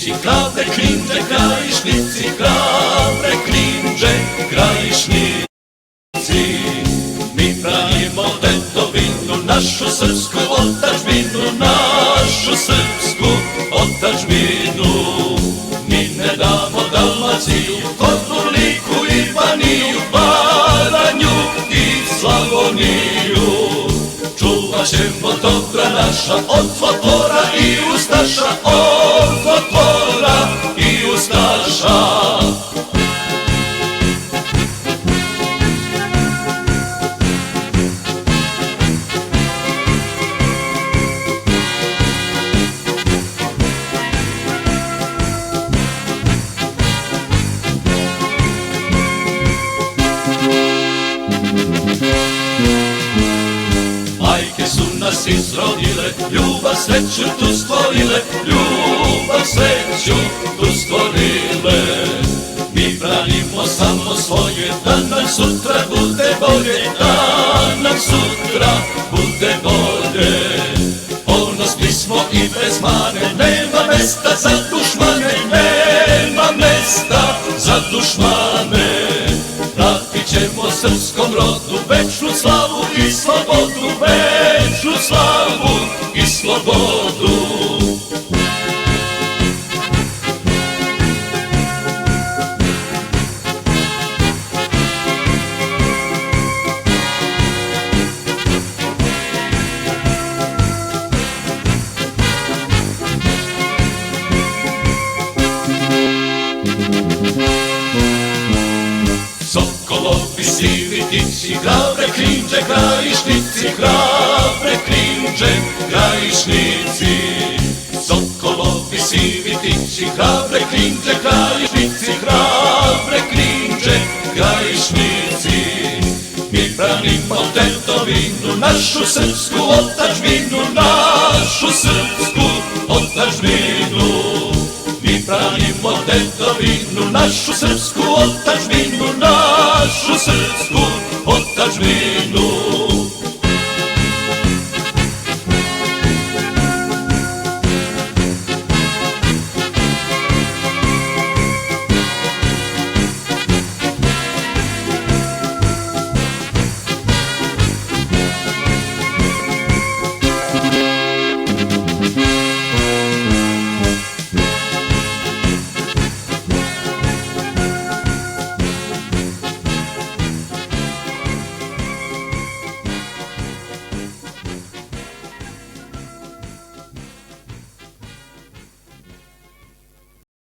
Krajišnici, hrabre klinže, krajišnici, hrabre klinže, krajišnici. Mi branimo tetovinu, našu srpsku otadžbinu, našu srpsku otadžbinu. Mi ne damo Dalmaciju, Koprivniku i Baniju, Baranju i Slavoniju. Čuvat ćemo dobra naša od folklora i ustaša, od folklora i ustaša. Majke su nas izrodile, ljubav sreću tu stvorile, ljubav sreću tu stvorile. Mi branimo samo svoje, da nam sutra bude bolje, da nam sutra bude bolje. Ponos pismo i bez mane, nema mesta za dušmane, nema mesta za dušmane. Vratit ćemo srpskom rodu večnu slavu i slobodu, večnu slavu i slobodu. Sokolovi, sivi ptici, hrabre klinže, krajišnici, hrabre klinže, krajišnici. Sokolovi, sivi ptici, hrabre klinže, krajišnici, hrabre klinže, krajišnici. Mi branimo tetovinu, našu srpsku otadžbinu, našu srpsku otadžbinu. Mi branimo tetovinu, našu srpsku otadžbinu, našu srpsku otadžbinu.